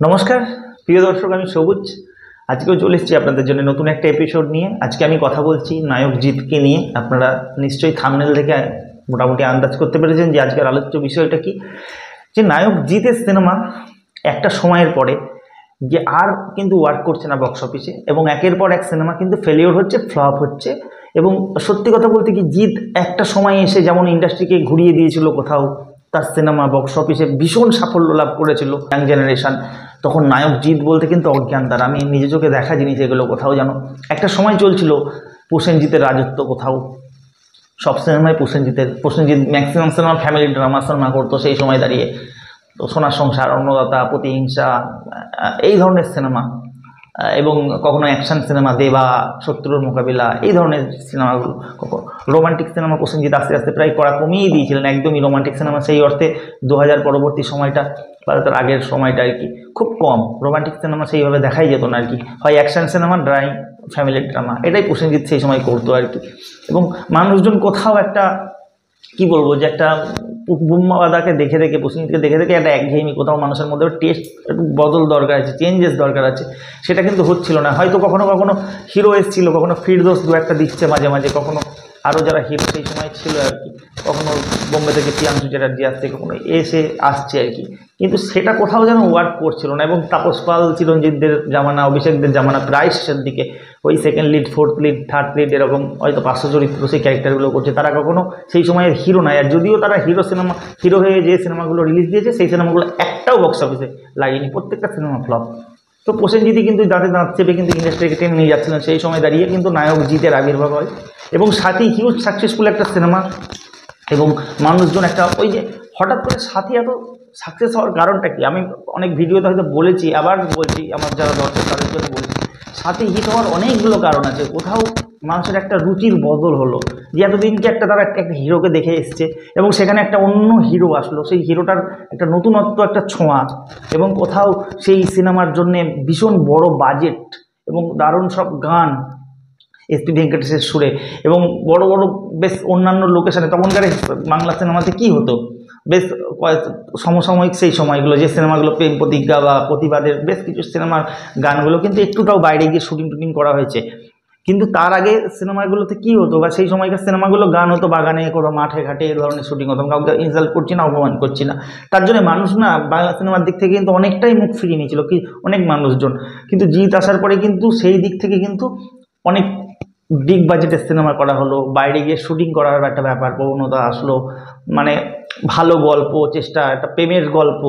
নমস্কার প্রিয় দর্শক, আমি সবুজ। আজকেও চলে এসেছি আপনাদের জন্য নতুন একটা এপিসোড নিয়ে। আজকে আমি কথা বলছি নায়ক জিতকে নিয়ে। আপনারা নিশ্চয়ই থাম্বনেল দেখে মোটামুটি আন্দাজ করতে পেরেছেন যে আজকের আলোচ্য বিষয়টা কি। যে নায়ক জিতের সিনেমা একটা সময়ের পরে যে আর কিন্তু ওয়ার্ক করছে না বক্স অফিসে, এবং একের পর এক সিনেমা কিন্তু ফেলিওর হচ্ছে, ফ্লপ হচ্ছে। এবং সত্যি কথা বলতে কি, জিৎ একটা সময় এসে যেমন ইন্ডাস্ট্রিকে ঘুরিয়ে দিয়েছিল, কোথাও তার সিনেমা বক্স অফিসে ভীষণ সাফল্য লাভ করেছিল ইয়াং জেনারেশন, তখন নায়ক জিৎ বলতে কিন্তু অজ্ঞান তার। আমি নিজে চোখে দেখা জিনিস এগুলো। কোথাও যেন একটা সময় চলছিল প্রসেনজিতের রাজত্ব, কোথাও সব সিনেমায় Prosenjit maximum cinema family drama cinema করতো সেই সময় দাঁড়িয়ে। তো সোনার সংসার, অন্নদাতা, প্রতিহিংসা, এই ধরনের সিনেমা, এবং কখনো অ্যাকশন সিনেমা দেবা, শত্রুর মোকাবিলা, এই ধরনের সিনেমাগুলো। রোমান্টিক সিনেমা প্রসেনজিৎ আস্তে আস্তে প্রায় করা কমিয়ে দিয়েছিলেন, একদমই রোমান্টিক সিনেমা সেই অর্থে 2000 পরবর্তী সময়টা বা তার আগের সময়টা আর কি খুব কম রোমান্টিক সিনেমা সেইভাবে দেখাই যেত না আর কি। হয় অ্যাকশন সিনেমা, ফ্যামিলি ড্রামা, এটাই প্রসেনজিৎ সেই সময় করতো আর কি। এবং মানুষজন কোথাও একটা কি বলবো, যে একটা বুম্মাদাকে দেখে দেখে, প্রসেনজিৎকে দেখে দেখে একটা একঘেয়েমি, কোথাও মানুষের মধ্যে টেস্ট একটু বদল দরকার আছে, চেঞ্জেস দরকার আছে, সেটা কিন্তু হচ্ছিল না। হয়তো কখনো কখনো হিরো এসেছিল, কখনো ফিরদোস দু একটা দিচ্ছে মাঝে মাঝে, কখনো আরও যারা হিরো সেই সময় ছিল আর কি, কখনো বোম্বে থেকে প্রিয়াংশু চ্যাটার্জি আসছে, কখনো আসছে আর কি। কিন্তু সেটা কোথাও যেন ওয়ার্ক করছিল না। এবং তাপস পাল, চিরঞ্জিতদের জামানা, অভিষেকদের জামানা প্রায় শেষের দিকে, ওই second lead, fourth lead, third lead, এরকম হয়তো 500 চরিত্র সেই ক্যারেক্টারগুলো করছে। তারা কখনো সেই সময়ের হিরো নয়। আর যদিও তারা হিরো হয়ে যে সিনেমাগুলো রিলিজ দিয়েছে, সেই সিনেমাগুলো একটাও বক্স অফিসে লাগেনি, প্রত্যেকটা সিনেমা ফ্লপ। তো প্রসেনজিৎই কিন্তু দাঁতে দাঁত চেপে কিন্তু ইন্ডাস্ট্রিকে টেনে নিয়ে যাচ্ছিলেন। সেই সময় দাঁড়িয়ে কিন্তু নায়ক জিতের আবির্ভাব হয়, এবং সাথী হিউজ সাকসেসফুল একটা সিনেমা। এবং মানুষজন একটা ওই যে হঠাৎ করে সাথী এত সাকসেস হওয়ার কারণটা কি, আমি অনেক ভিডিওতে হয়তো বলেছি, আবার বলছি, আমার যারা দর্শক তাদের জন্য বলছি, সাথী হিট হওয়ার অনেকগুলো কারণ আছে। কোথাও মানুষের একটা রুচির বদল হলো, যে এতদিনকে তারা একটা হিরোকে দেখে এসছে, এবং সেখানে একটা অন্য হিরো আসলো, সেই হিরোটার একটা নতুনত্ব, একটা ছোঁয়া, এবং কোথাও সেই সিনেমার জন্যে ভীষণ বড় বাজেট এবং দারুণ সব গান এসপি ভেঙ্কটেশের সুরে, এবং বড় বড় বেশ অন্যান্য লোকেশনে। তখনকার বাংলা সিনেমাতে কি হতো, বেশ সমসাময়িক সেই সময়গুলো, যে সিনেমাগুলো প্রেম প্রতিজ্ঞা বা প্রতিবাদের বেশ কিছু সিনেমার গানগুলো কিন্তু একটুটাও বাইরে গিয়ে শুটিং করা হয়েছে। কিন্তু তার আগে সিনেমাগুলোতে কি হতো, বা সেই সময়কার সিনেমাগুলো গান হতো বাগানে, কোনো মাঠে ঘাটে, এই ধরনের শুটিং হতো। কাউকে ইনসাল্ট করছি না, অপমান করছি না, তার জন্য মানুষ না বাংলা সিনেমার দিক থেকে কিন্তু অনেকটাই মুখ ফিরিয়ে নিয়েছিল কি অনেক মানুষজন। কিন্তু জিৎ আসার পরে কিন্তু সেই দিক থেকে কিন্তু অনেক বিগ বাজেটের সিনেমা করা হলো, বাইরে গিয়ে শুটিং করার একটা ব্যাপার, প্রবণতা আসলো। মানে ভালো গল্প, চেষ্টা, একটা প্রেমের গল্প।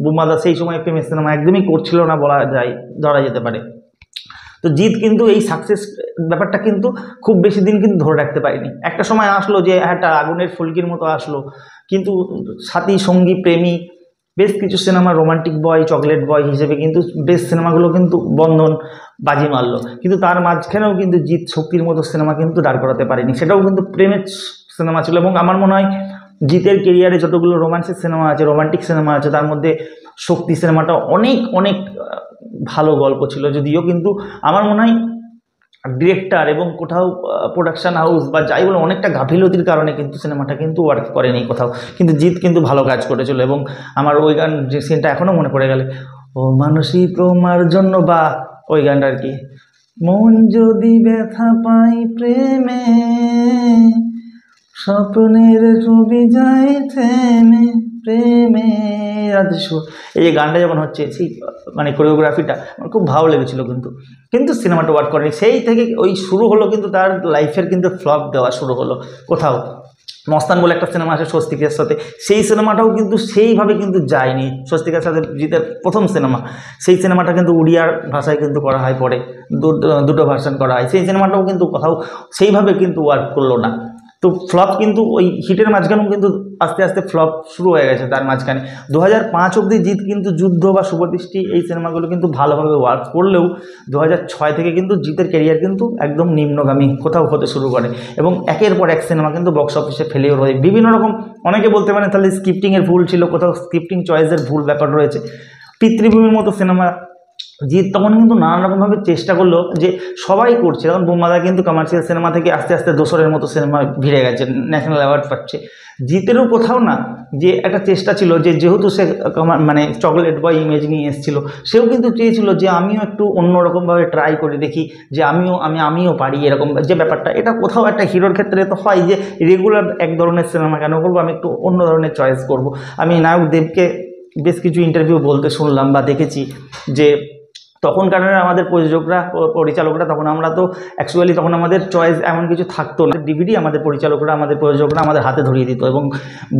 বুমাদা সেই সময় প্রেমের সিনেমা একদমই করছিল না বলা যায়, ধরা যেতে পারে। তো জিৎ কিন্তু এই সাকসেস ব্যাপারটা কিন্তু খুব বেশি দিন কিন্তু ধরে রাখতে পারিনি। একটা সময় আসলো যে একটা আগুনের ফুলকির মতো আসলো, কিন্তু সাথী, সঙ্গী, প্রেমী, বেশ কিছু সিনেমা, রোমান্টিক বয়, চকলেট বয় হিসেবে কিন্তু বেশ সিনেমাগুলো কিন্তু বন্ধন বাজি মারলো। কিন্তু তার মাঝখানেও কিন্তু জিৎ শক্তির মতো সিনেমা কিন্তু দাঁড় করাতে পারেনি, সেটাও কিন্তু প্রেমের সিনেমা ছিল। এবং আমার মনে হয় জিতের কেরিয়ারে যতগুলো রোমান্সের সিনেমা আছে, রোমান্টিক সিনেমা আছে, তার মধ্যে শক্তি সিনেমাটা অনেক অনেক ভালো গল্প ছিল। যদিও কিন্তু আমার মনে হয় ডিরেক্টর এবং কোথাও প্রোডাকশন হাউস বা যাই বলে অনেকটা গাফিলতির কারণে কিন্তু সিনেমাটা কিন্তু ওয়ার্ক করেনি কোথাও। কিন্তু জিৎ কিন্তু ভালো কাজ করেছিল, এবং আমার ওই গান, যে সিনটা এখনও মনে পড়ে গেলে, ও মানুষই তোমার জন্য, বা ওই গানটা আর কি, মন যদি ব্যথা পাই প্রেমে, স্বপ্নের ছবি যায় থেমে, প্রেমে রাজস্ব, এই যে গানটা যখন হচ্ছে, সেই মানে কোরিওগ্রাফিটা আমার খুব ভালো লেগেছিলো। কিন্তু সিনেমাটা ওয়ার্ক করেনি। সেই থেকে ওই শুরু হলো কিন্তু তার লাইফের কিন্তু ফ্লপ দেওয়া শুরু হলো। কোথাও মস্তান বলে একটা সিনেমা আছে স্বস্তিকের সাথে, সেই সিনেমাটাও কিন্তু সেইভাবে কিন্তু যায়নি। স্বস্তিকের সাথে জিতের প্রথম সিনেমা, সেই সিনেমাটা কিন্তু উড়িয়ার ভাষায় কিন্তু করা হয়, পরে দুটো ভার্সন করা হয়। সেই সিনেমাটাও কিন্তু কোথাও সেইভাবে কিন্তু ওয়ার্ক করলো না। তো ফ্লপ কিন্তু ওই হিটের মাঝখানেও কিন্তু আস্তে আস্তে ফ্লপ শুরু হয়ে গেছে তার মাঝখানে। 2005 অবধি জিৎ কিন্তু যুদ্ধ বা শুভদৃষ্টি এই সিনেমাগুলো কিন্তু ভালোভাবে ওয়ার্ক করলেও 2006 থেকে কিন্তু জিতের ক্যারিয়ার কিন্তু একদম নিম্নগামী কোথাও হতে শুরু করে, এবং একের পর এক সিনেমা কিন্তু বক্স অফিসে ফেলিওর হয় বিভিন্ন রকম। অনেকে বলতে পারেন তাহলে স্ক্রিপ্টিংয়ের ভুল ছিল, কোথাও স্ক্রিপ্টিং চয়েসের ভুল ব্যাপার রয়েছে। পিতৃভূমির মতো সিনেমা জিৎ তখন কিন্তু নানান রকমভাবে চেষ্টা করলো, যে সবাই করছে, তখন বোম্বাদা কিন্তু কমার্শিয়াল সিনেমা থেকে আস্তে আস্তে দোসরের মতো সিনেমা ভিড়ে গেছে, ন্যাশনাল অ্যাওয়ার্ড পাচ্ছে। জিতেরও কোথাও না যে একটা চেষ্টা ছিল, যে যেহেতু সে মানে চকলেট বয় ইমেজ নিয়ে এসেছিলো, সেও কিন্তু চেয়েছিল যে আমিও একটু অন্যরকমভাবে ট্রাই করে দেখি, যে আমিও পারি এরকম যে ব্যাপারটা। এটা কোথাও একটা হিরোর ক্ষেত্রে তো হয়, যে রেগুলার এক ধরনের সিনেমা কেন করবো, আমি একটু অন্য ধরনের চয়েস করব। আমি নায়ক দেবকে বেশ কিছু ইন্টারভিউ বলতে শুনলাম বা দেখেছি, যে তখনকার আমাদের প্রযোজকরা পরিচালকরা, তখন আমরা তো অ্যাকচুয়ালি তখন আমাদের চয়েস এমন কিছু থাকতো না। ডিভিডি আমাদের পরিচালকরা আমাদের প্রযোজকরা আমাদের হাতে ধরিয়ে দিত এবং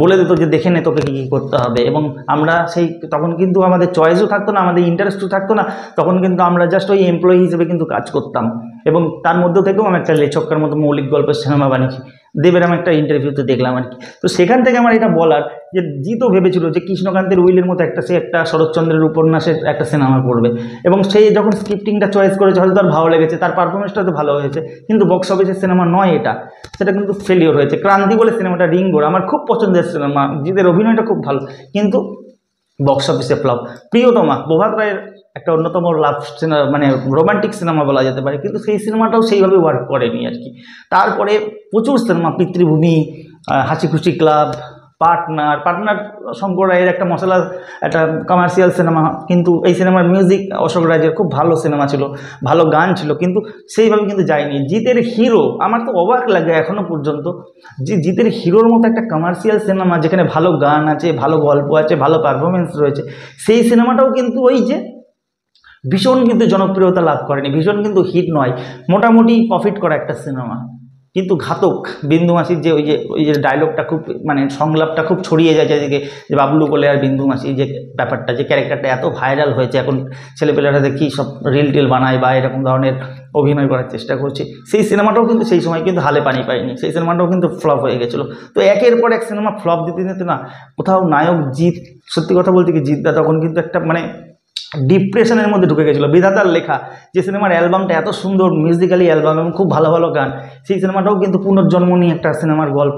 বলে দিত যে দেখে নে তোকে কী কী করতে হবে, এবং আমরা সেই তখন কিন্তু আমাদের চয়েসও থাকতো না, আমাদের ইন্টারেস্টও থাকতো না। তখন কিন্তু আমরা জাস্ট ওই এমপ্লয়ি হিসেবে কিন্তু কাজ করতাম, এবং তার মধ্যে থেকেও আমি একটা লেচক্কার মতো মৌলিক গল্পের সিনেমা বানিয়েছি। দেবের আমি একটা ইন্টারভিউতে দেখলাম আর কি। তো সেখান থেকে আমার এটা বলার, যে জিতও ভেবেছিল যে কৃষ্ণকান্তের উইলের মতো সে একটা শরৎচন্দ্রের উপন্যাসের একটা সিনেমা করবে, এবং সেই যখন স্ক্রিপ্টিংটা চয়েস করেছে হয়তো তার ভালো লেগেছে, তার পারফরমেন্সটা তো ভালো হয়েছে, কিন্তু বক্স অফিসের সিনেমা নয় এটা, সেটা কিন্তু ফেলিওর হয়েছে। ক্রান্তি বলে সিনেমাটা, রিঙ্গোর আমার খুব পছন্দের সিনেমা, জিতের অভিনয়টা খুব ভালো, কিন্তু বক্স অফিসে ফ্লপ। প্রিয়তমা প্রভাত রায়ের একটা অন্যতম লাভ সিনেমা, মানে রোমান্টিক সিনেমা বলা যেতে পারে, কিন্তু সেই সিনেমাটাও সেইভাবে ওয়ার্ক করেনি আর কি। তারপরে প্রচুর সিনেমা, পিতৃভূমি, হাসি খুশি ক্লাব, পার্টনার শঙ্কর রায়ের একটা মশলা, একটা কমার্শিয়াল সিনেমা, কিন্তু এই সিনেমার মিউজিক অশোক রাজের খুব ভালো সিনেমা ছিল, ভালো গান ছিল, কিন্তু সেইভাবে কিন্তু যায়নি। জিতের হিরো, আমার তো অবাক লাগে এখনও পর্যন্ত, যে জিতের হিরোর মতো একটা কমার্শিয়াল সিনেমা, যেখানে ভালো গান আছে, ভালো গল্প আছে, ভালো পারফরমেন্স রয়েছে, সেই সিনেমাটাও কিন্তু ওই যে ভীষণ কিন্তু জনপ্রিয়তা লাভ করেনি, ভীষণ কিন্তু হিট নয়, মোটামুটি প্রফিট করা একটা সিনেমা। কিন্তু ঘাতক, বিন্দু মাসির যে ওই যে ডায়লগটা খুব, মানে সংলাপটা খুব ছড়িয়ে যায় চারিদিকে, যে বাবলু কোলে আর বিন্দু মাসি, যে ব্যাপারটা, যে ক্যারেক্টারটা এত ভাইরাল হয়েছে, এখন ছেলেপেলেরা দেখি সব রিল টিল বানায় বা এরকম ধরনের অভিনয় করার চেষ্টা করছে। সেই সিনেমাটাও কিন্তু সেই সময় কিন্তু হালে পানি পায়নি, সেই সিনেমাটাও কিন্তু ফ্লপ হয়ে গেছিলো। তো একের পর এক সিনেমা ফ্লপ দিতে দিতে না, কোথাও নায়ক জিৎ, সত্যি কথা বলতে কি, জিৎদা তখন কিন্তু একটা মানে ডিপ্রেশনের মধ্যে ঢুকে গেছিলো। বিধাতার লেখা, যে সিনেমার অ্যালবামটা এত সুন্দর মিউজিক্যালি অ্যালবাম এবং খুব ভালো ভালো গান, সেই সিনেমাটাও কিন্তু পুনর্জন্ম নিয়ে একটা সিনেমার গল্প,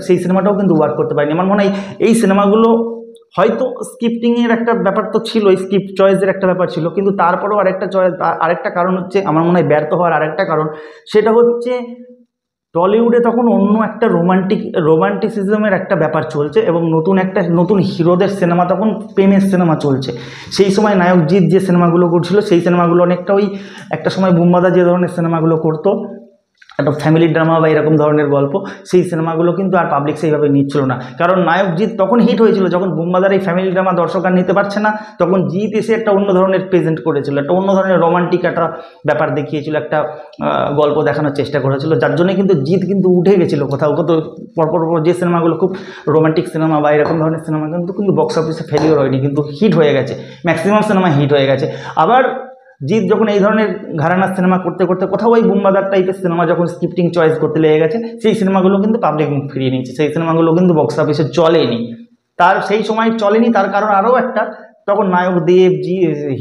সেই সিনেমাটাও কিন্তু ওয়ার্ক করতে পারেনি। আমার মনে হয় এই সিনেমাগুলো হয়তো স্ক্রিপ্টিংয়ের একটা ব্যাপার তো ছিল, স্ক্রিপ্ট চয়েসের একটা ব্যাপার ছিল, কিন্তু তারপরেও আরেকটা কারণ হচ্ছে, আমার মনে হয় ব্যর্থ হওয়ার আরেকটা কারণ, সেটা হচ্ছে টলিউডে তখন অন্য একটা রোমান্টিসিজমের একটা ব্যাপার চলছে, এবং নতুন হিরোদের সিনেমা, তখন প্রেমের সিনেমা চলছে। সেই সময় নায়ক জিৎ যে সিনেমাগুলো করছিল, সেই সিনেমাগুলো অনেকটা ওই একটা সময় বুম্বাদা যে ধরনের সিনেমাগুলো করতো, একটা ফ্যামিলি ড্রামা বা এরকম ধরনের গল্প, সেই সিনেমাগুলো কিন্তু আর পাবলিক সেইভাবে নিচ্ছিল না। কারণ নায়ক জিৎ তখন হিট হয়েছিল, যখন বুম্বাদার এই ফ্যামিলি ড্রামা দর্শক আর নিতে পারছে না, তখন জিৎ এসে একটা অন্য ধরনের প্রেজেন্ট করেছিল, একটা অন্য ধরনের রোমান্টিক একটা ব্যাপার দেখিয়েছিল, একটা গল্প দেখানোর চেষ্টা করেছিল, যার জন্য কিন্তু জিৎ কিন্তু উঠে গেছিলো কোথাও কোথাও। পরপর যে সিনেমাগুলো খুব রোমান্টিক সিনেমা বা এরকম ধরনের সিনেমা কিন্তু বক্স অফিসে ফেলিওর হয়নি, কিন্তু হিট হয়ে গেছে, ম্যাক্সিমাম সিনেমা হিট হয়ে গেছে। আবার জিৎ যখন এই ধরনের ঘরানার সিনেমা করতে করতে কোথাও ওই বুম্বাদার টাইপের সিনেমা যখন স্ক্রিপ্টিং চয়েস করতে লেগে গেছে, সেই সিনেমাগুলো কিন্তু পাবলিক মুখ ফিরিয়ে নিচ্ছে, সেই সিনেমাগুলো কিন্তু বক্স অফিসে চলেনি। তার সেই সময় চলেনি, তার কারণ আরও একটা, তখন নায়ক দেব,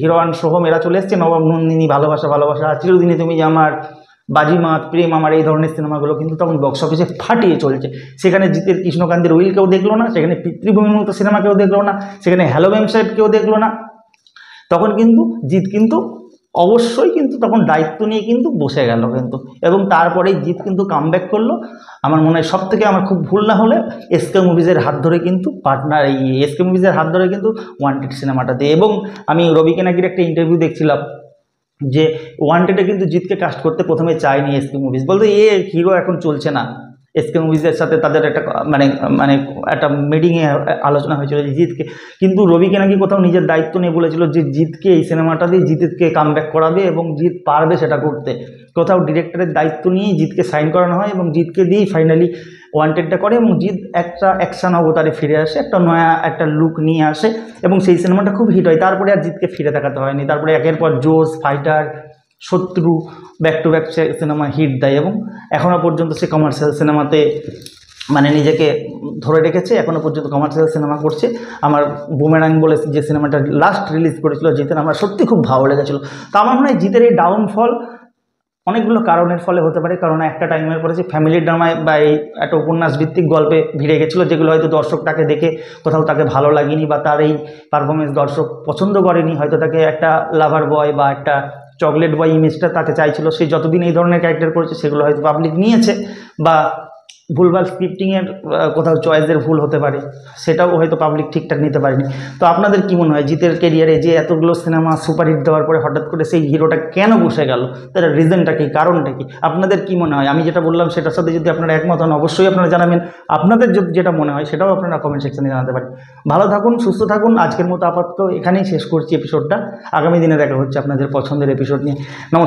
হিরোয়ান সোহম এরা চলে এসছে, নবাব নন্দিনী, ভালোবাসা, চিরদিনই তুমি আমার, বাজিমাত, প্রেম আমার, এই ধরনের সিনেমাগুলো কিন্তু তখন বক্স অফিসে ফাটিয়ে চলছে। সেখানে জিতের কৃষ্ণকান্তের উইল কেউ দেখলো না, সেখানে পিতৃভূমির মতো সিনেমা কেউ দেখলো না, সেখানে হ্যালো ম্যাম সাহেব কেউ দেখলো না। তখন কিন্তু জিৎ কিন্তু অবশ্যই কিন্তু তখন দায়িত্ব নিয়ে কিন্তু বসে গেল কিন্তু, এবং তারপরেই জিৎ কিন্তু কামব্যাক করলো। আমার মনে হয় সবথেকে আমার খুব ভুল না হলে এসকে মুভিজের হাত ধরে কিন্তু এসকে মুভিজের হাত ধরে কিন্তু ওয়ান্টেড সিনেমাটা দিয়ে। এবং আমি রবি কেনাগির একটা ইন্টারভিউ দেখছিলাম, যে ওয়ান্টেডে কিন্তু জিতকে কাস্ট করতে প্রথমে চায়নি এসকে মুভিজ, বলতে হিরো এখন চলছে না। এসকে মুভিজের সাথে তাদের একটা মানে মানে একটা মিটিংয়ে আলোচনা হয়েছিল যে জিতকে, কিন্তু রবিকে নাকি কোথাও নিজের দায়িত্ব নিয়ে বলেছিল যে জিতকে এই সিনেমাটা দিয়ে জিতকে কামব্যাক করাবে, এবং জিত পারবে সেটা করতে। কোথাও ডিরেক্টরের দায়িত্ব নিয়েই জিতকে সাইন করানো হয়, এবং জিতকে দিয়েই ফাইনালি ওয়ান্টেডটা করে, এবং জিত একটা অ্যাকশান অবতারে ফিরে আসে, একটা নয়া একটা লুক নিয়ে আসে, এবং সেই সিনেমাটা খুব হিট হয়। তারপরে আর জিতকে ফিরে দেখাতে হয়নি, তারপরে একের পর Josh, Fighter, Shatru, back to back cinema hit দেয়, এবং এখনও পর্যন্ত সে কমার্শিয়াল সিনেমাতে মানে নিজেকে ধরে রেখেছে, এখনও পর্যন্ত কমার্শিয়াল সিনেমা করছে। আমার বুমেরাং বলে যে সিনেমাটা লাস্ট রিলিজ করেছিল জিতের, আমার সত্যি খুব ভালো লেগেছিলো। তো আমার মনে হয় জিতের এই ডাউনফল অনেকগুলো কারণের ফলে হতে পারে, কারণ একটা টাইমের পরে যে ফ্যামিলি ড্রামায় বা এই একটা উপন্যাস ভিত্তিক গল্পে ভিড়ে গেছিলো, যেগুলো হয়তো দর্শক তাকে দেখে কোথাও তাকে ভালো লাগেনি বা তার এই পারফরমেন্স দর্শক পছন্দ করেনি, হয়তো তাকে একটা লাভার বয় বা একটা চকলেট বয় ইমেজটা তাকে চাইছিল, সে যতদিন এই ধরনের ক্যারেক্টার করেছে সেগুলো হয়তো পাবলিক নিয়েছে, বা ভুলভাল স্ক্রিপ্টিংয়ের কোথাও চয়েসের ভুল হতে পারে, সেটাও হয়তো পাবলিক ঠিকঠাক নিতে পারেনি। তো আপনাদের কি মনে হয় জিতের কেরিয়ারে যে এতগুলো সিনেমা সুপারহিট দেওয়ার পরে হঠাৎ করে সেই হিরোটা কেন বসে গেল, তার রিজনটা কি, কারণটা কি, আপনাদের কি মনে হয়? আমি যেটা বললাম সেটার সাথে যদি আপনারা একমত হন অবশ্যই আপনারা জানাবেন, আপনাদের যদি যেটা মনে হয় সেটাও আপনারা কমেন্ট সেকশনে জানাতে পারেন। ভালো থাকুন, সুস্থ থাকুন। আজকের মতো আপাতত এখানেই শেষ করছি এপিসোডটা, আগামী দিনে দেখা হচ্ছে আপনাদের পছন্দের এপিসোড নিয়ে। নমস্কার।